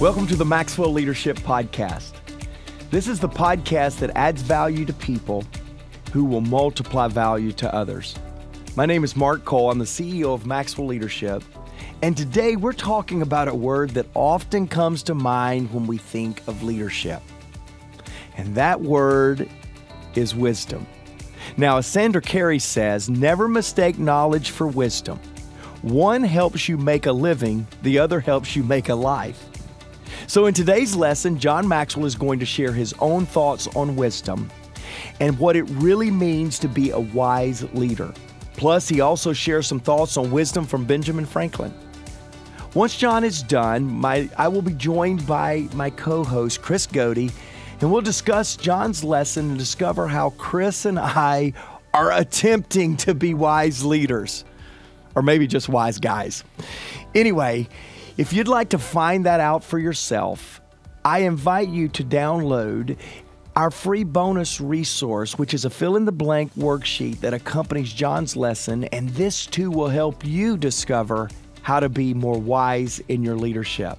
Welcome to the Maxwell Leadership Podcast. This is the podcast that adds value to people who will multiply value to others. My name is Mark Cole. I'm the CEO of Maxwell Leadership. And today we're talking about a word that often comes to mind when we think of leadership. And that word is wisdom. Now, as Sandra Carey says, never mistake knowledge for wisdom. One helps you make a living, the other helps you make a life. So in today's lesson, John Maxwell is going to share his own thoughts on wisdom and what it really means to be a wise leader. Plus, he also shares some thoughts on wisdom from Benjamin Franklin. Once John is done, I will be joined by my co-host, Chris Godey, and we'll discuss John's lesson and discover how Chris and I are attempting to be wise leaders, or maybe just wise guys. Anyway, if you'd like to find that out for yourself, I invite you to download our free bonus resource, which is a fill-in-the-blank worksheet that accompanies John's lesson, and this too will help you discover how to be more wise in your leadership.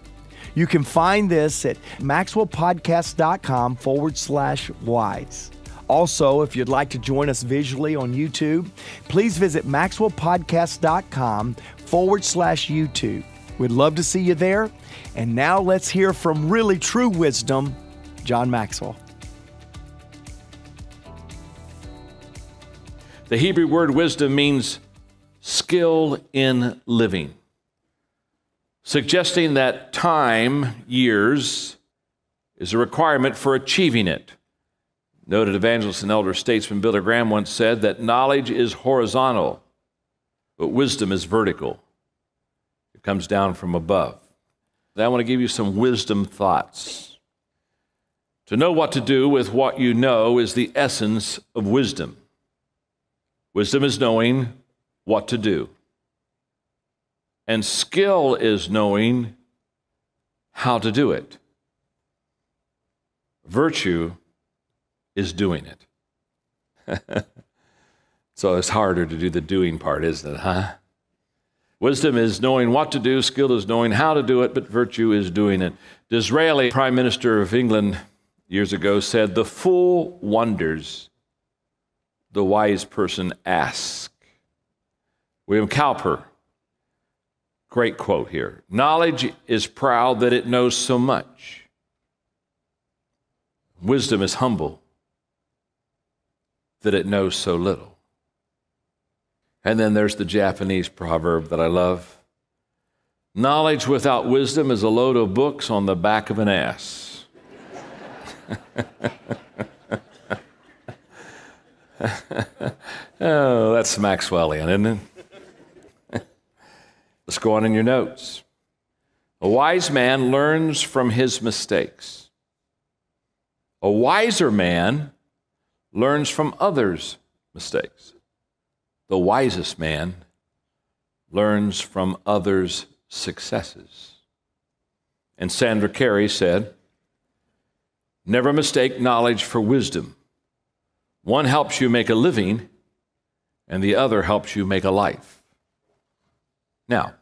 You can find this at maxwellpodcast.com/wise. Also, if you'd like to join us visually on YouTube, please visit maxwellpodcast.com/YouTube. We'd love to see you there. And now let's hear from really true wisdom, John Maxwell. The Hebrew word wisdom means skill in living, suggesting that time, years, is a requirement for achieving it. Noted evangelist and elder statesman Billy Graham once said that knowledge is horizontal, but wisdom is vertical. It comes down from above. I want to give you some wisdom thoughts. To know what to do with what you know is the essence of wisdom. Wisdom is knowing what to do. And skill is knowing how to do it. Virtue is doing it. So it's harder to do the doing part, isn't it, huh? Wisdom is knowing what to do, skill is knowing how to do it, but virtue is doing it. Disraeli, Prime Minister of England years ago, said, "The fool wonders, the wise person asks." William Cowper, great quote here. "Knowledge is proud that it knows so much. Wisdom is humble that it knows so little." And then there's the Japanese proverb that I love. "Knowledge without wisdom is a load of books on the back of an ass." Oh, that's Maxwellian, isn't it? Let's go on in your notes. A wise man learns from his mistakes. A wiser man learns from others' mistakes. The wisest man learns from others' successes. And Sandra Carey said, "Never mistake knowledge for wisdom. One helps you make a living, and the other helps you make a life." Now,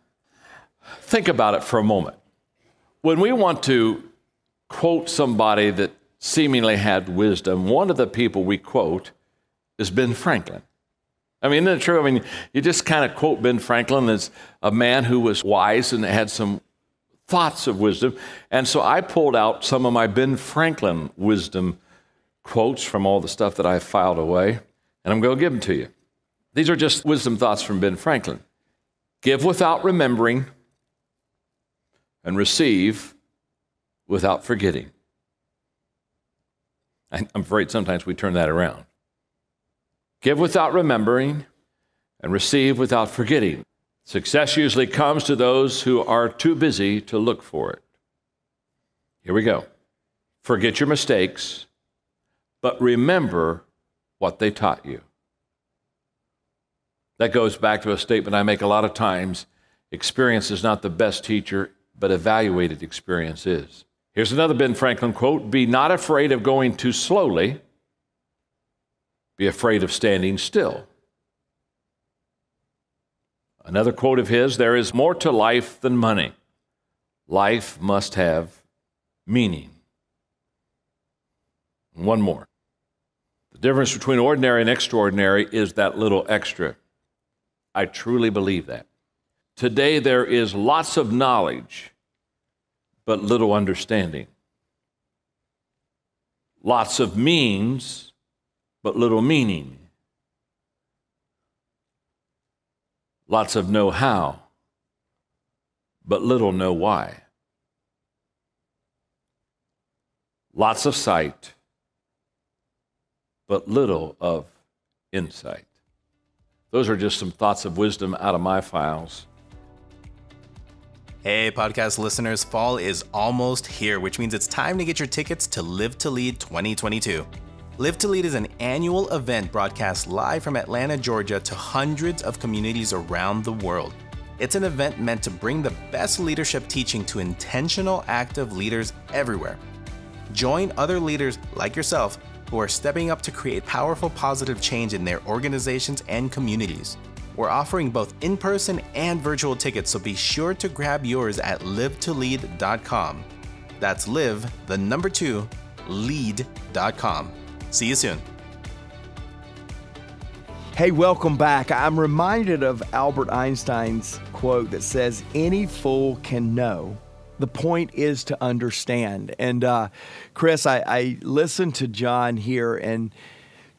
think about it for a moment. When we want to quote somebody that seemingly had wisdom, one of the people we quote is Ben Franklin. I mean, isn't it true? I mean, you just kind of quote Ben Franklin as a man who was wise and had some thoughts of wisdom. And so I pulled out some of my Ben Franklin wisdom quotes from all the stuff that I filed away, and I'm going to give them to you. These are just wisdom thoughts from Ben Franklin. Give without remembering, and receive without forgetting. I'm afraid sometimes we turn that around. Give without remembering, and receive without forgetting. Success usually comes to those who are too busy to look for it. Here we go. Forget your mistakes, but remember what they taught you. That goes back to a statement I make a lot of times. Experience is not the best teacher, but evaluated experience is. Here's another Ben Franklin quote. "Be not afraid of going too slowly. Be afraid of standing still." Another quote of his, "There is more to life than money. Life must have meaning. One more. The difference between ordinary and extraordinary is that little extra. I truly believe that. Today there is lots of knowledge, but little understanding. Lots of means, but little meaning. Lots of know-how, but little know-why. Lots of sight, but little of insight. Those are just some thoughts of wisdom out of my files. Hey, podcast listeners, fall is almost here, which means it's time to get your tickets to Live to Lead 2022. Live to Lead is an annual event broadcast live from Atlanta, Georgia to hundreds of communities around the world. It's an event meant to bring the best leadership teaching to intentional, active leaders everywhere. Join other leaders like yourself who are stepping up to create powerful, positive change in their organizations and communities. We're offering both in-person and virtual tickets, so be sure to grab yours at livetolead.com. That's live, the number 2, lead.com. See you soon. Hey, welcome back. I'm reminded of Albert Einstein's quote that says, "Any fool can know. The point is to understand." And Chris, I listened to John here, and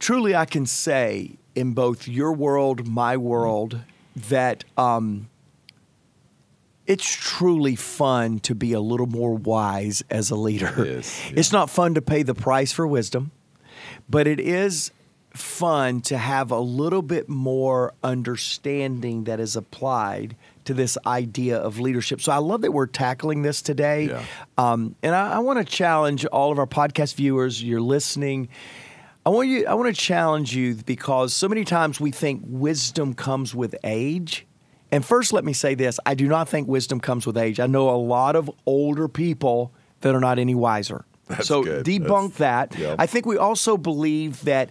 truly I can say in both your world, my world, that it's truly fun to be a little more wise as a leader. It is, yeah. It's not fun to pay the price for wisdom, but it is fun to have a little bit more understanding that is applied to this idea of leadership. So I love that we're tackling this today. Yeah. And I want to challenge all of our podcast viewers, you're listening. I want to challenge you because so many times we think wisdom comes with age. And first, let me say this. I do not think wisdom comes with age. I know a lot of older people that are not any wiser. That's so good. debunk that. Yep. I think we also believe that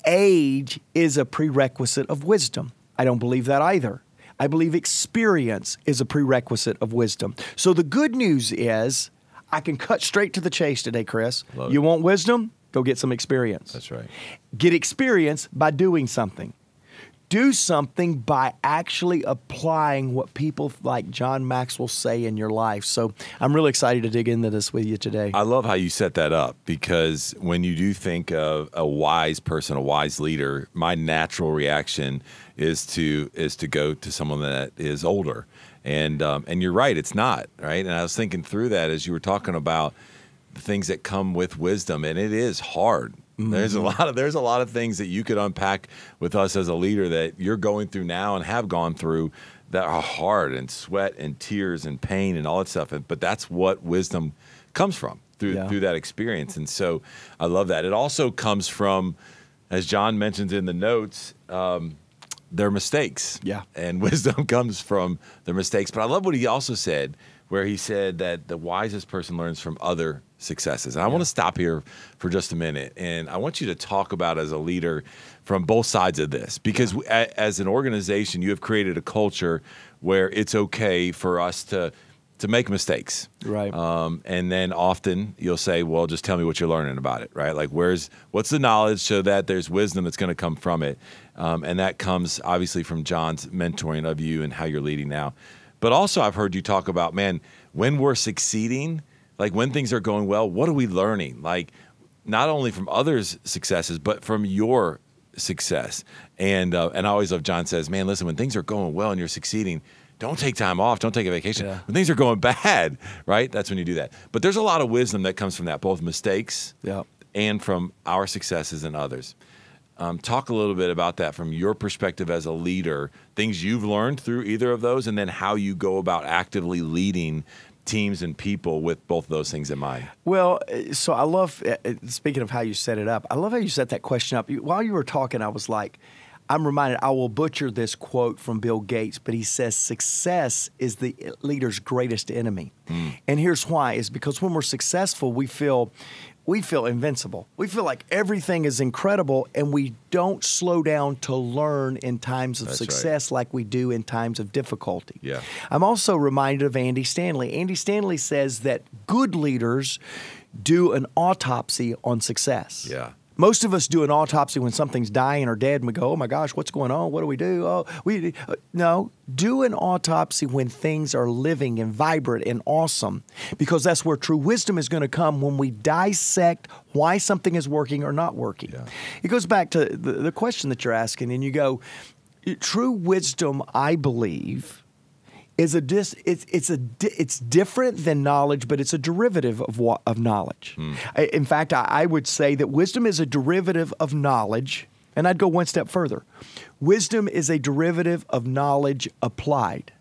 age is a prerequisite of wisdom. I don't believe that either. I believe experience is a prerequisite of wisdom. So the good news is I can cut straight to the chase today, Chris. Love You it. want wisdom? Go get some experience. That's right. Get experience by doing something. Do something by actually applying what people like John Maxwell say in your life. So I'm really excited to dig into this with you today. I love how you set that up, because when you do think of a wise person, a wise leader, my natural reaction is to go to someone that is older. And you're right, it's not, right? And I was thinking through that as you were talking about the things that come with wisdom, and it is hard. Mm-hmm. There's a lot of things that you could unpack with us as a leader that you're going through now and have gone through that are hard, and sweat and tears and pain and all that stuff. But that's what wisdom comes from through that experience. And so I love that. It also comes from, as John mentions in the notes, their mistakes. Yeah. And wisdom comes from their mistakes. But I love what he also said, where he said that the wisest person learns from other successes. And I want to stop here for just a minute. And I want you to talk about, as a leader, from both sides of this. Because as an organization, you have created a culture where it's okay for us to make mistakes. Right. And then often you'll say, well, just tell me what you're learning about it, right? Like, what's the knowledge, so that there's wisdom that's going to come from it. And that comes obviously from John's mentoring of you and how you're leading now. But also I've heard you talk about, man, when we're succeeding, like when things are going well, what are we learning? Like, not only from others' successes, but from your success. And I always love, John says, man, listen, when things are going well and you're succeeding, don't take time off. Don't take a vacation. Yeah. When things are going bad, right? That's when you do that. But there's a lot of wisdom that comes from that, both mistakes and from our successes and others. Talk a little bit about that from your perspective as a leader, things you've learned through either of those, and then how you go about actively leading teams and people with both of those things in mind. Well, so I love, speaking of how you set it up, I love how you set that question up. While you were talking, I was like, I'm reminded, I will butcher this quote from Bill Gates, but he says success is the leader's greatest enemy. And here's why, is because when we're successful, we feel invincible. We feel like everything is incredible, and we don't slow down to learn in times of success like we do in times of difficulty. Yeah. I'm also reminded of Andy Stanley. Andy Stanley says that good leaders do an autopsy on success. Yeah. Most of us do an autopsy when something's dying or dead, and we go, oh my gosh, what's going on? What do we do? No, do an autopsy when things are living and vibrant and awesome, because that's where true wisdom is going to come, when we dissect why something is working or not working. Yeah. It goes back to the question that you're asking, and you go, true wisdom, I believe, is it's different than knowledge, but it's a derivative of knowledge. In fact, I would say that wisdom is a derivative of knowledge, and I'd go one step further. Wisdom is a derivative of knowledge applied.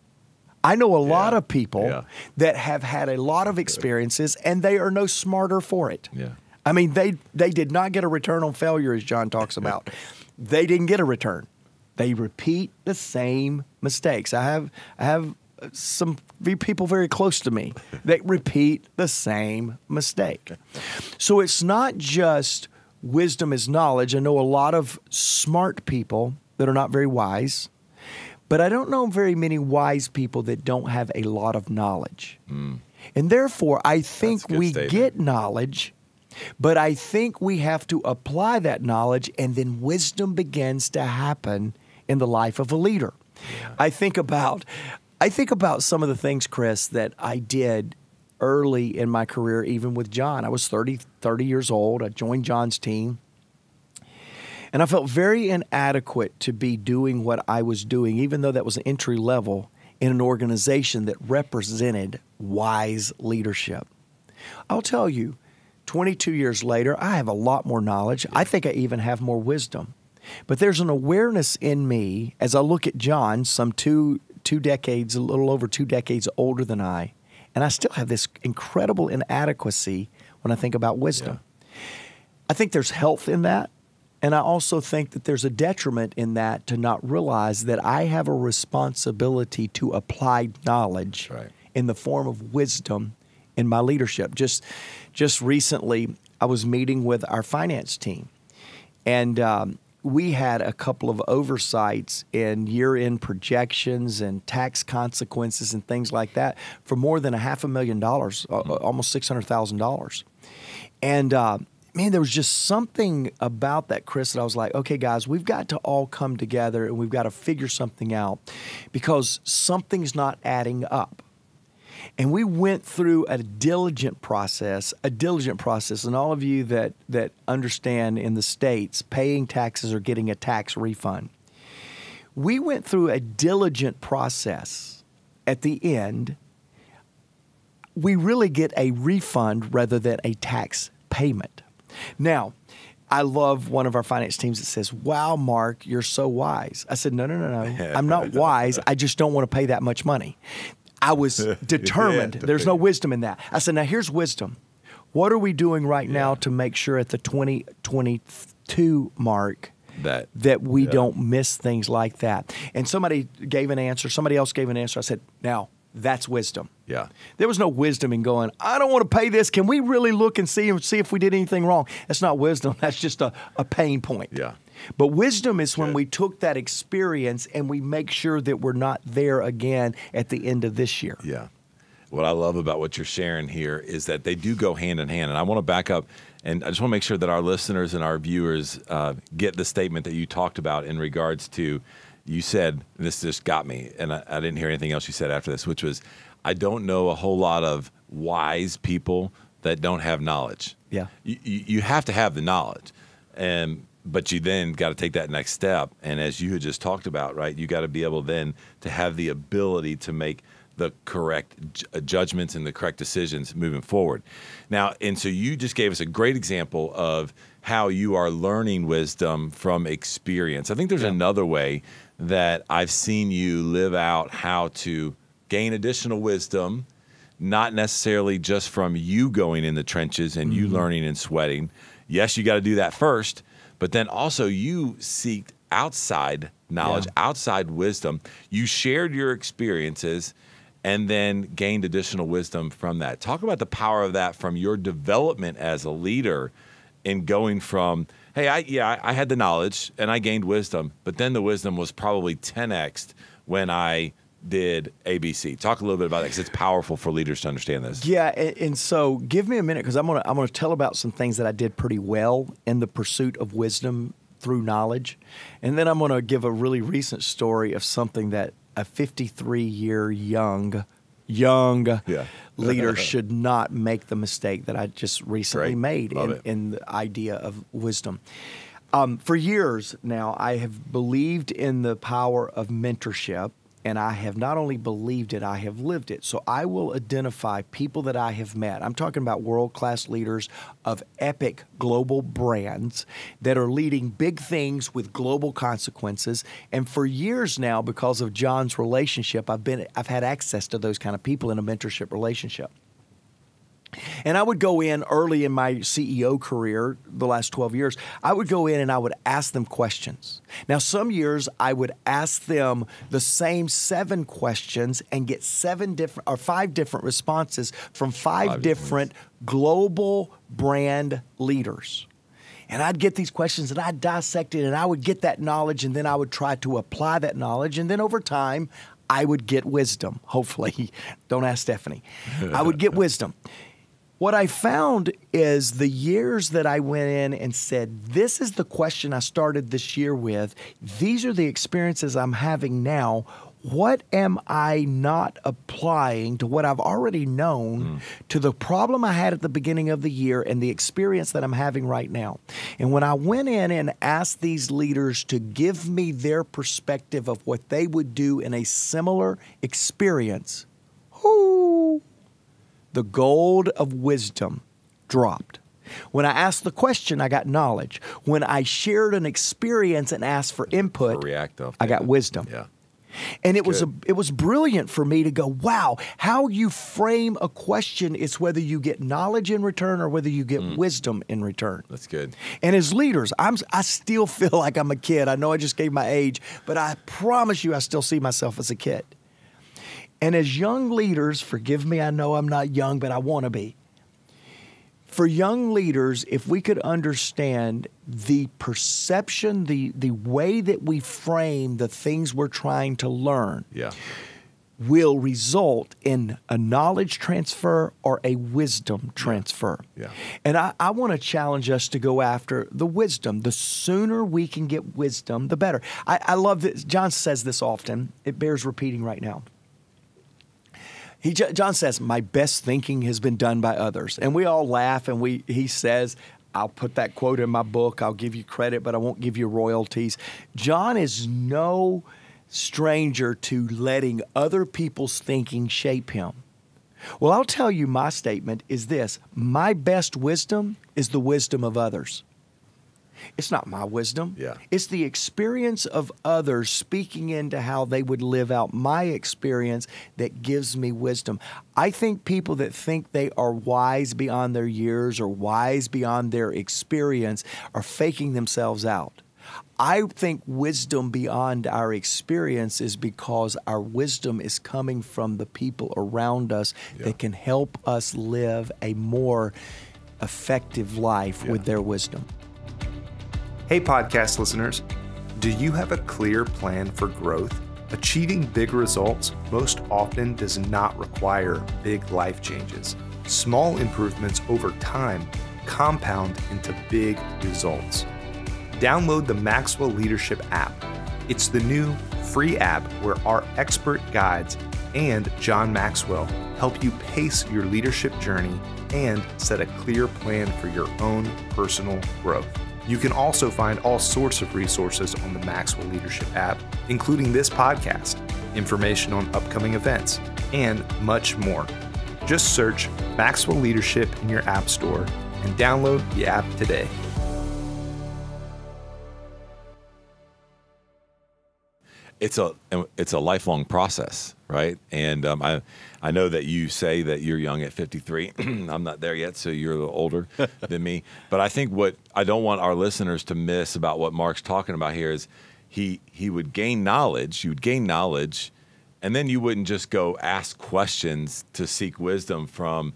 I know a lot of people that have had a lot of experiences, and they are no smarter for it. Yeah. I mean, they did not get a return on failure, as John talks about. They didn't get a return. They repeat the same mistakes. I have some people very close to me that repeat the same mistake. So it's not just wisdom is knowledge. I know a lot of smart people that are not very wise, but I don't know very many wise people that don't have a lot of knowledge. And therefore, I think we get knowledge, but I think we have to apply that knowledge, and then wisdom begins to happen in the life of a leader. Yeah. I think about some of the things, Chris, that I did early in my career, even with John. I was 30 years old. I joined John's team. And I felt very inadequate to be doing what I was doing, even though that was an entry level in an organization that represented wise leadership. I'll tell you, 22 years later, I have a lot more knowledge. I think I even have more wisdom. But there's an awareness in me as I look at John, some two decades, a little over 2 decades older than I, and I still have this incredible inadequacy when I think about wisdom. Yeah. I think there's health in that, and I also think that there's a detriment in that to not realize that I have a responsibility to apply knowledge in the form of wisdom in my leadership. Just recently, I was meeting with our finance team, and we had a couple of oversights in year-end projections and tax consequences and things like that for more than $500,000, almost $600,000. And man, there was just something about that, Chris, that I was like, okay, guys, we've got to all come together and we've got to figure something out because something's not adding up. And we went through a diligent process, and all of you that understand in the States, paying taxes or getting a tax refund. We went through a diligent process. At the end, we really get a refund rather than a tax payment. Now, I love one of our finance teams that says, wow, Mark, you're so wise. I said, no. I'm not wise. I just don't want to pay that much money. I was determined. There's no wisdom in that. I said, now here's wisdom. What are we doing right now to make sure at the 2022 mark that we don't miss things like that? And somebody gave an answer. Somebody else gave an answer. I said, now that's wisdom. Yeah. There was no wisdom in going, I don't want to pay this. Can we really look and see if we did anything wrong? That's not wisdom. That's just a pain point. Yeah. But wisdom is when we took that experience and we make sure that we're not there again at the end of this year. Yeah. What I love about what you're sharing here is that they do go hand in hand. And I want to back up, and I just want to make sure that our listeners and our viewers get the statement that you talked about in regards to, you said, and this just got me, and I didn't hear anything else you said after this, which was, I don't know a whole lot of wise people that don't have knowledge. Yeah. You have to have the knowledge. But you then got to take that next step. And as you had just talked about, right, you got to be able then to have the ability to make the correct judgments and the correct decisions moving forward. Now, and so you just gave us a great example of how you are learning wisdom from experience. I think there's another way that I've seen you live out how to gain additional wisdom, not necessarily just from you going in the trenches and you learning and sweating. Yes, you got to do that first. But then also you seek outside knowledge, outside wisdom. You shared your experiences and then gained additional wisdom from that. Talk about the power of that from your development as a leader in going from, hey, I had the knowledge and I gained wisdom, but then the wisdom was probably 10x'd when I did ABC. Talk a little bit about that because it's powerful for leaders to understand this. Yeah, and so give me a minute because I'm gonna tell about some things that I did pretty well in the pursuit of wisdom through knowledge, and then I'm gonna give a really recent story of something that a 53-year young leader should not make the mistake that I just recently made in the idea of wisdom. For years now, I have believed in the power of mentorship. And I have not only believed it, I have lived it. So I will identify people that I have met. I'm talking about world-class leaders of epic global brands that are leading big things with global consequences. And for years now, because of John's relationship, I've had access to those kind of people in a mentorship relationship. And I would go in early in my CEO career, the last 12 years, I would go in and I would ask them questions. Now, some years I would ask them the same 7 questions and get 5 different responses from 5 different global brand leaders. And I'd get these questions and I'd dissect it and I would get that knowledge and then I would try to apply that knowledge. And then over time, I would get wisdom, hopefully. Don't ask Stephanie. I would get wisdom. What I found is the years that I went in and said, this is the question I started this year with. These are the experiences I'm having now. What am I not applying to what I've already known to the problem I had at the beginning of the year and the experience that I'm having right now? And when I went in and asked these leaders to give me their perspective of what they would do in a similar experience, the gold of wisdom dropped. When I asked the question, I got knowledge. When I shared an experience and asked for input, I got wisdom. Yeah. And it was brilliant for me to go, wow, how you frame a question is whether you get knowledge in return or whether you get wisdom in return. That's good. And as leaders, I still feel like I'm a kid. I know I just gave my age, but I promise you I still see myself as a kid. And as young leaders, forgive me, I know I'm not young, but I want to be. For young leaders, if we could understand the perception, the way that we frame the things we're trying to learn will result in a knowledge transfer or a wisdom transfer. Yeah. And I want to challenge us to go after the wisdom. The sooner we can get wisdom, the better. I love this. John says this often. It bears repeating right now. John says, my best thinking has been done by others. And we all laugh, and he says, I'll put that quote in my book. I'll give you credit, but I won't give you royalties. John is no stranger to letting other people's thinking shape him. Well, I'll tell you my statement is this. My best wisdom is the wisdom of others. It's not my wisdom. Yeah. It's the experience of others speaking into how they would live out my experience that gives me wisdom. I think people that think they are wise beyond their years or wise beyond their experience are faking themselves out. I think wisdom beyond our experience is because our wisdom is coming from the people around us that can help us live a more effective life with their wisdom. Hey, podcast listeners. Do you have a clear plan for growth? Achieving big results most often does not require big life changes. Small improvements over time compound into big results. Download the Maxwell Leadership app. It's the new free app where our expert guides and John Maxwell help you pace your leadership journey and set a clear plan for your own personal growth. You can also find all sorts of resources on the Maxwell Leadership app, including this podcast, information on upcoming events, and much more. Just search Maxwell Leadership in your app store and download the app today. It's a lifelong process, right? And I know that you say that you're young at 53. I'm not there yet, so you're a little older than me. But I think what I don't want our listeners to miss about what Mark's talking about here is he would gain knowledge. You would gain knowledge, and then you wouldn't just go ask questions to seek wisdom from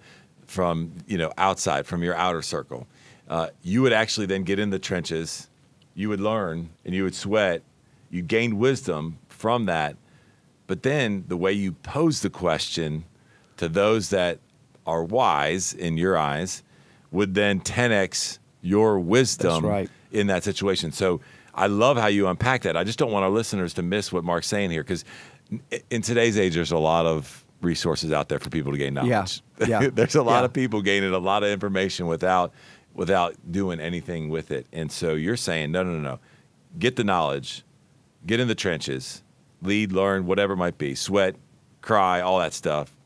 outside, from your outer circle. You would actually then get in the trenches. You would learn, and you would sweat. You gained wisdom from that. But then the way you pose the question to those that are wise in your eyes would then 10x your wisdom in that situation. So I love how you unpack that. I just don't want our listeners to miss what Mark's saying here, because in today's age, there's a lot of resources out there for people to gain knowledge. Yeah. There's a lot of people gaining a lot of information without doing anything with it. And so you're saying, no. Get the knowledge, get in the trenches, lead, learn, whatever it might be, sweat, cry, all that stuff.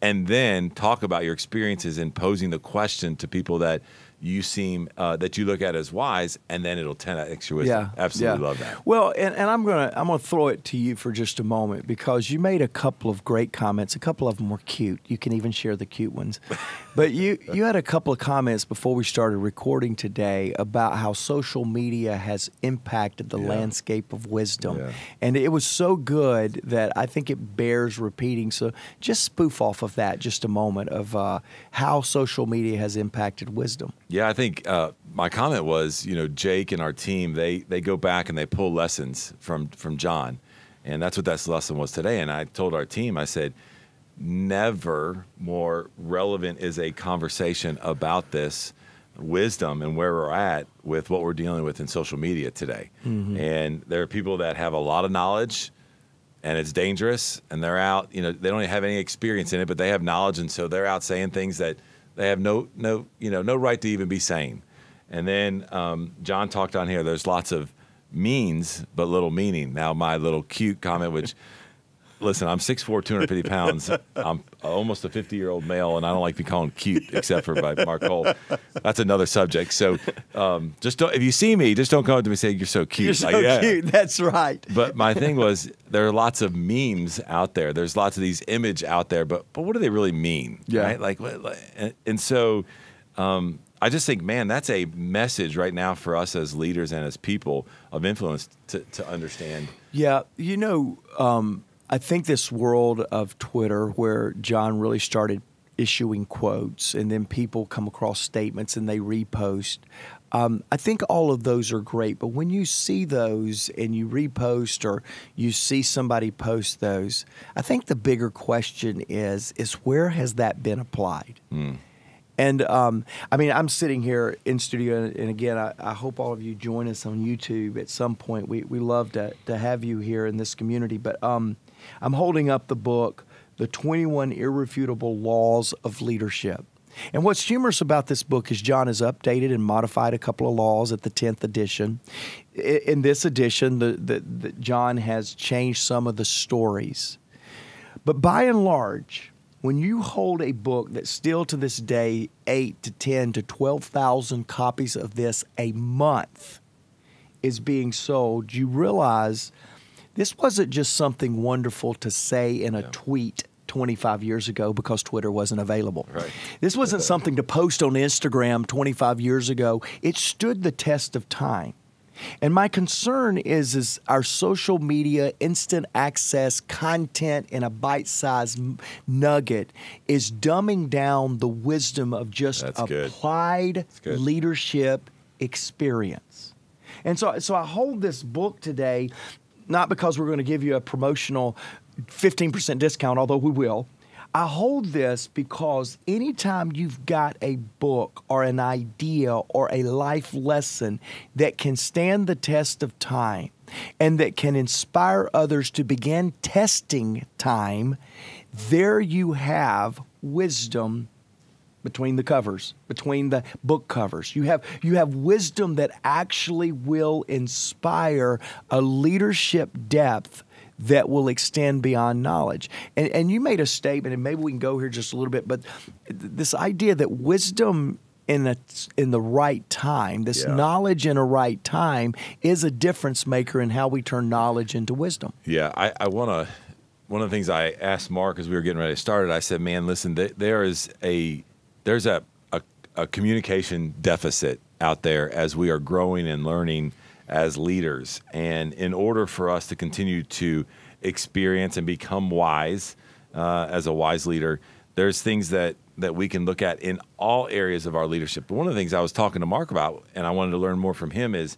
And then talk about your experiences in posing the question to people that you seem that you look at as wise, and then it'll 10x your wisdom. Absolutely love that. Well, and I'm gonna throw it to you for just a moment, because you made a couple of great comments. A couple of them were cute. You can even share the cute ones. But you had a couple of comments before we started recording today about how social media has impacted the landscape of wisdom. Yeah. And it was so good that I think it bears repeating. So just spoof off of that just a moment of how social media has impacted wisdom. Yeah, I think my comment was, Jake and our team, they go back and they pull lessons from John. And that's what that lesson was today. And I told our team, I said, never more relevant is a conversation about this wisdom and where we're at with what we're dealing with in social media today. Mm-hmm. And there are people that have a lot of knowledge, and it's dangerous, and they're out, they don't have any experience in it, but they have knowledge, and so they're out saying things that they have no right to even be saying. And then John talked on here, there's lots of means but little meaning. Now, my little cute comment, which, listen, I'm 6'4", 250 pounds. I'm almost a 50-year-old male, and I don't like to be called cute, except for by Mark Cole. That's another subject. So just don't, if you see me, just don't come up to me and say, you're so cute. You're so cute. That's right. But my thing was, there are lots of memes out there. There's lots of these image out there, but what do they really mean? Yeah. Right? And so I just think, man, that's a message right now for us as leaders and as people of influence to understand. Yeah. I think this world of Twitter, where John really started issuing quotes, and then people come across statements and they repost, I think all of those are great. But when you see those and you repost, or you see somebody post those, I think the bigger question is where has that been applied? Mm. And I'm sitting here in studio, and again, I hope all of you join us on YouTube at some point. We love to have you here in this community. But I'm holding up the book, The 21 Irrefutable Laws of Leadership. And what's humorous about this book is John has updated and modified a couple of laws at the 10th edition. In this edition, John has changed some of the stories. But by and large, when you hold a book that still to this day, 8 to 10 to 12,000 copies of this a month is being sold, you realize this wasn't just something wonderful to say in a tweet 25 years ago because Twitter wasn't available. Right. This wasn't something to post on Instagram 25 years ago. It stood the test of time. And my concern is our social media, instant access content in a bite-sized nugget is dumbing down the wisdom of just applied leadership experience. And so I hold this book today, not because we're going to give you a promotional 15% discount, although we will. I hold this because anytime you've got a book or an idea or a life lesson that can stand the test of time and that can inspire others to begin testing time, there you have wisdom between the covers, between the book covers. You have wisdom that actually will inspire a leadership depth that will extend beyond knowledge. And you made a statement, and maybe we can go here just a little bit, but this idea that wisdom in the right time, this knowledge in a right time, is a difference maker in how we turn knowledge into wisdom. Yeah, I want to. One of the things I asked Mark as we were getting ready to start, I said, "Man, listen, there's a communication deficit out there as we are growing and learning as leaders. And in order for us to continue to experience and become wise as a wise leader, there's things that we can look at in all areas of our leadership. But one of the things I was talking to Mark about, and I wanted to learn more from him, is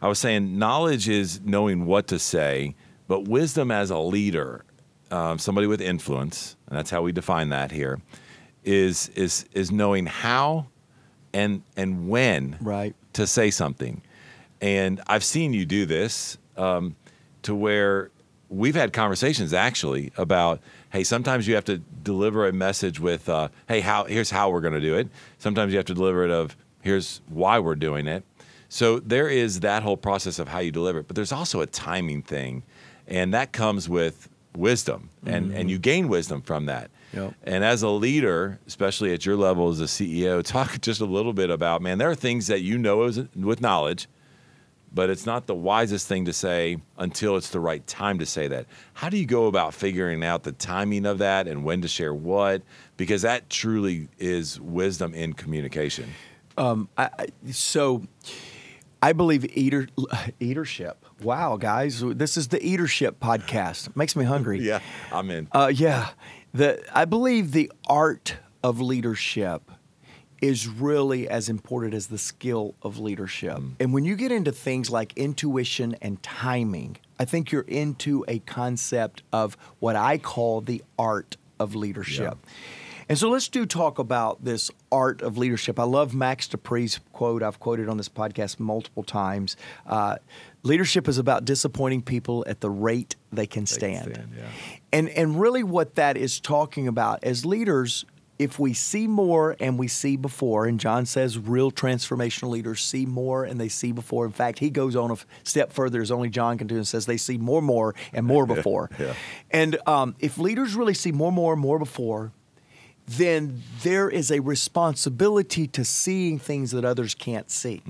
I was saying knowledge is knowing what to say, but wisdom as a leader, somebody with influence, and that's how we define that here, is knowing how and when Right. to say something. And I've seen you do this to where we've had conversations actually about, hey, sometimes you have to deliver a message with, hey, here's how we're going to do it. Sometimes you have to deliver it of, here's why we're doing it. So there is that whole process of how you deliver it. But there's also a timing thing, and that comes with wisdom, and you gain wisdom from that. Yep. And as a leader, especially at your level as a CEO, talk just a little bit about, man, there are things that you know with knowledge, but it's not the wisest thing to say until it's the right time to say that. How do you go about figuring out the timing of that and when to share what? Because that truly is wisdom in communication. So I believe eatership. Wow, guys, this is the Eatership podcast. It makes me hungry. Yeah, I'm in. I believe the art of leadership is really as important as the skill of leadership. And when you get into things like intuition and timing, I think you're into a concept of what I call the art of leadership. Yeah. And so let's talk about this art of leadership. I love Max Dupree's quote. I've quoted on this podcast multiple times. Leadership is about disappointing people at the rate they can stand. And really what that is talking about as leaders, if we see more and we see before, and John says real transformational leaders see more and they see before. In fact, he goes on a step further, as only John can do, and says they see more, and more before. Yeah. And if leaders really see more, and more before, then there is a responsibility to seeing things that others can't see.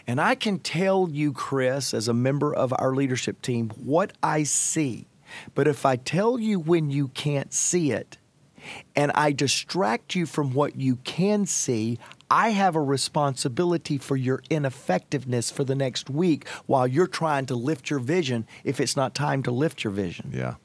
And I can tell you, Chris, as a member of our leadership team, what I see. But if I tell you when you can't see it, and I distract you from what you can see, I have a responsibility for your ineffectiveness for the next week while you're trying to lift your vision if it's not time to lift your vision. Yeah.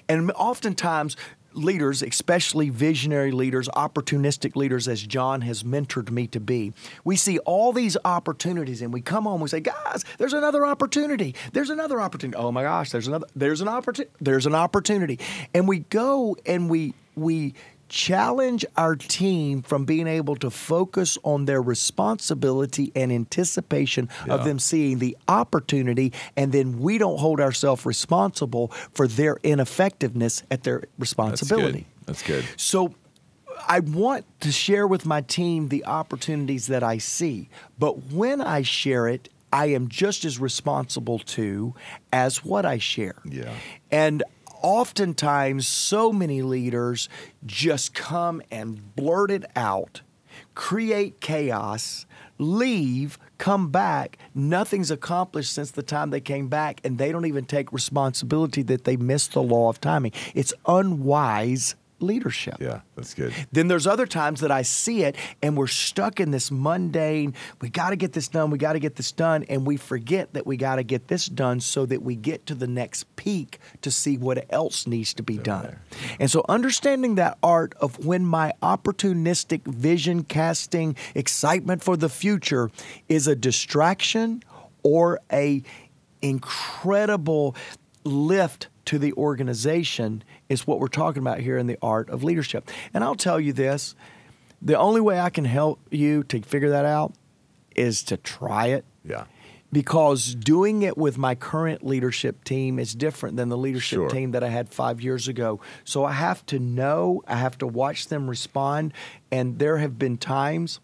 And oftentimes, leaders, especially visionary leaders, opportunistic leaders, as John has mentored me to be, we see all these opportunities and we come home, we say, guys, there's another opportunity. There's another opportunity. Oh my gosh, there's an opportunity. And we go and we challenge our team from being able to focus on their responsibility and anticipation of them seeing the opportunity, and then we don't hold ourselves responsible for their ineffectiveness at their responsibility. That's good. So I want to share with my team the opportunities that I see, but when I share it, I am just as responsible to as what I share. Yeah. And oftentimes, so many leaders just come and blurt it out, create chaos, leave, come back. Nothing's accomplished since the time they came back, and they don't even take responsibility that they missed the law of timing. It's unwise leadership. Yeah, that's good. Then there's other times that I see it and we're stuck in this mundane, we got to get this done, and we forget that we got to get this done so that we get to the next peak to see what else needs to be done. And so understanding that art of when my opportunistic vision casting excitement for the future is a distraction or a incredible lift to the organization is what we're talking about here in the art of leadership. And I'll tell you this, the only way I can help you to figure that out is to try it. Yeah. Because doing it with my current leadership team is different than the leadership team that I had 5 years ago. So I have to know, I have to watch them respond. And there have been times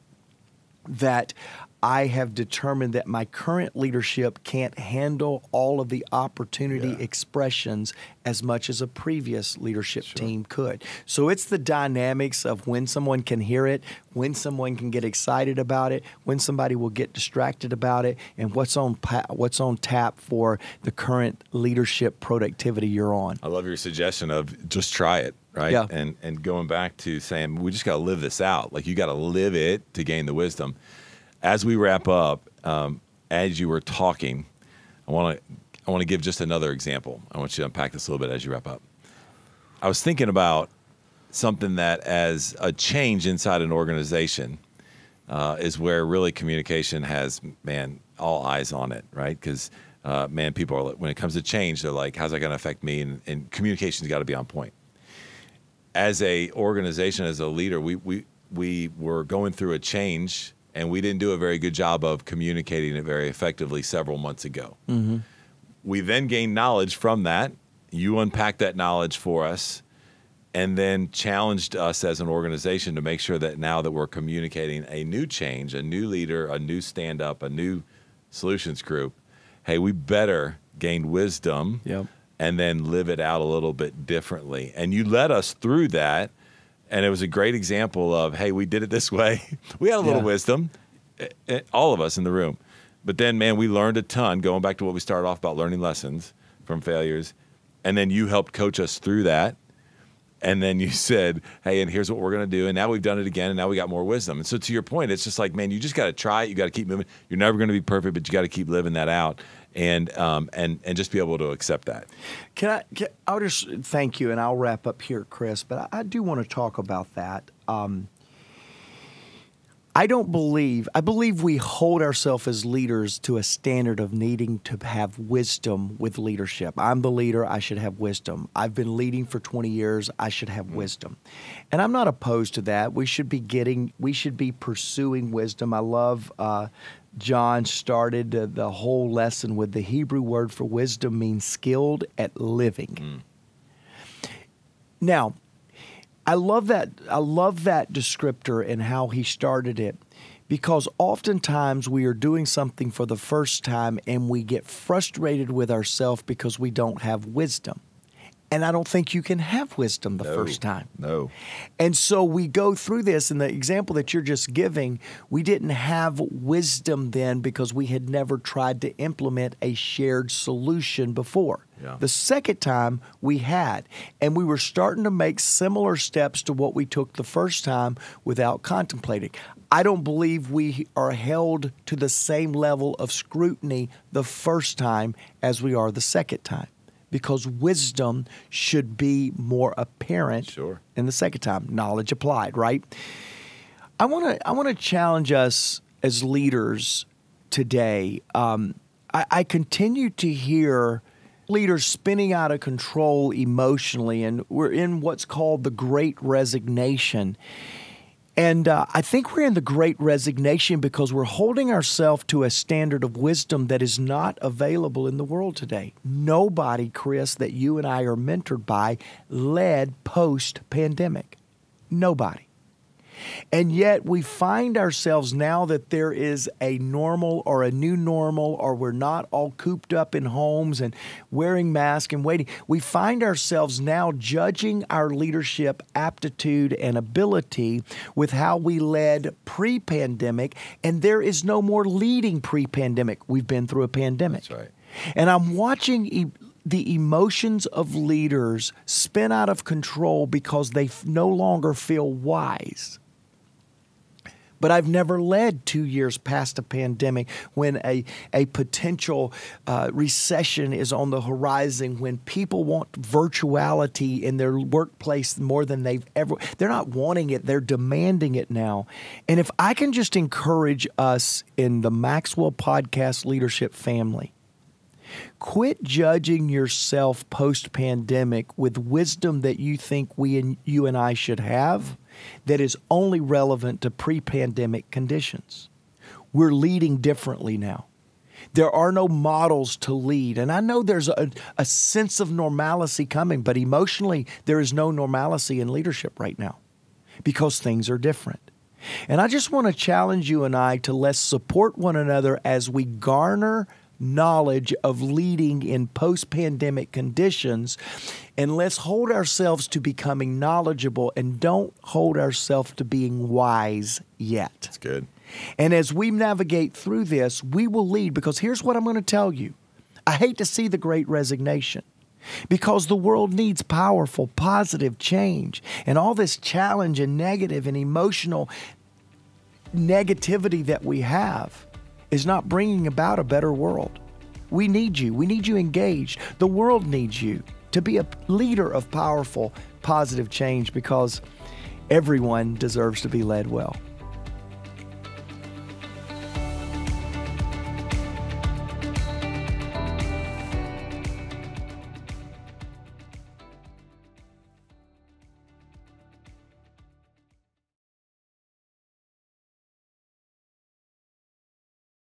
that I have determined that my current leadership can't handle all of the opportunity expressions as much as a previous leadership team could. So it's the dynamics of when someone can hear it, when someone can get excited about it, when somebody will get distracted about it, and what's on tap for the current leadership productivity you're on. I love your suggestion of just try it, right? Yeah. And going back to saying we just got to live this out. Like you got to live it to gain the wisdom. As we wrap up, as you were talking, I want to give just another example. I want you to unpack this a little bit as you wrap up. I was thinking about something that, as a change inside an organization, is where really communication has, man, all eyes on it, right? Because, man, people are, when it comes to change, they're like, how's that going to affect me? And communication's got to be on point. As a organization, as a leader, we were going through a change, and we didn't do a very good job of communicating it very effectively several months ago. Mm-hmm. We then gained knowledge from that. You unpacked that knowledge for us, and then challenged us as an organization to make sure that now that we're communicating a new change, a new leader, a new stand-up, a new solutions group, hey, we better gain wisdom and then live it out a little bit differently. And you led us through that, and it was a great example of, hey, we did it this way. We had a little wisdom, all of us in the room. But then, man, we learned a ton, going back to what we started off about, learning lessons from failures. And then you helped coach us through that. And then you said, hey, and here's what we're going to do. And now we've done it again, and now we got more wisdom. And so to your point, it's just like, man, you just got to try it. You got to keep moving. You're never going to be perfect, but you got to keep living that out and just be able to accept that. I'll just thank you, and I'll wrap up here, Chris. But I do want to talk about that. I believe we hold ourselves as leaders to a standard of needing to have wisdom with leadership. I'm the leader, I should have wisdom. I've been leading for 20 years, I should have wisdom. And I'm not opposed to that. We should be pursuing wisdom. I love John started the whole lesson with the Hebrew word for wisdom means skilled at living. Now, I love that descriptor and how he started it, because oftentimes we are doing something for the first time and we get frustrated with ourselves because we don't have wisdom. And I don't think you can have wisdom the first time. No. And so we go through this, and the example that you're just giving, we didn't have wisdom then because we had never tried to implement a shared solution before. Yeah. The second time we had, and we were starting to make similar steps to what we took the first time without contemplating. I don't believe we are held to the same level of scrutiny the first time as we are the second time, because wisdom should be more apparent in the second time, knowledge applied, right? I want to challenge us as leaders today. I continue to hear leaders spinning out of control emotionally, and we're in what's called the Great Resignation. And I think we're in the Great Resignation because we're holding ourselves to a standard of wisdom that is not available in the world today. Nobody, Chris, that you and I are mentored by led post-pandemic. Nobody. And yet we find ourselves now that there is a normal or a new normal, or we're not all cooped up in homes and wearing masks and waiting. We find ourselves now judging our leadership aptitude and ability with how we led pre-pandemic, and there is no more leading pre-pandemic. We've been through a pandemic. That's right. And I'm watching the emotions of leaders spin out of control because they no longer feel wise. But I've never led 2 years past a pandemic when a potential recession is on the horizon, when people want virtuality in their workplace more than they're not wanting it, they're demanding it now. And if I can just encourage us in the Maxwell Podcast Leadership family, quit judging yourself post-pandemic with wisdom that you think you and I should have that is only relevant to pre-pandemic conditions. We're leading differently now. There are no models to lead. And I know there's a sense of normalcy coming, but emotionally there is no normalcy in leadership right now because things are different. And I just want to challenge you and I to let's support one another as we garner knowledge of leading in post-pandemic conditions, and let's hold ourselves to becoming knowledgeable and don't hold ourselves to being wise yet. That's good. And as we navigate through this, we will lead, because here's what I'm going to tell you. I hate to see the Great Resignation, because the world needs powerful, positive change, and all this challenge and negative and emotional negativity that we have is not bringing about a better world. We need you. We need you engaged. The world needs you to be a leader of powerful, positive change, because everyone deserves to be led well.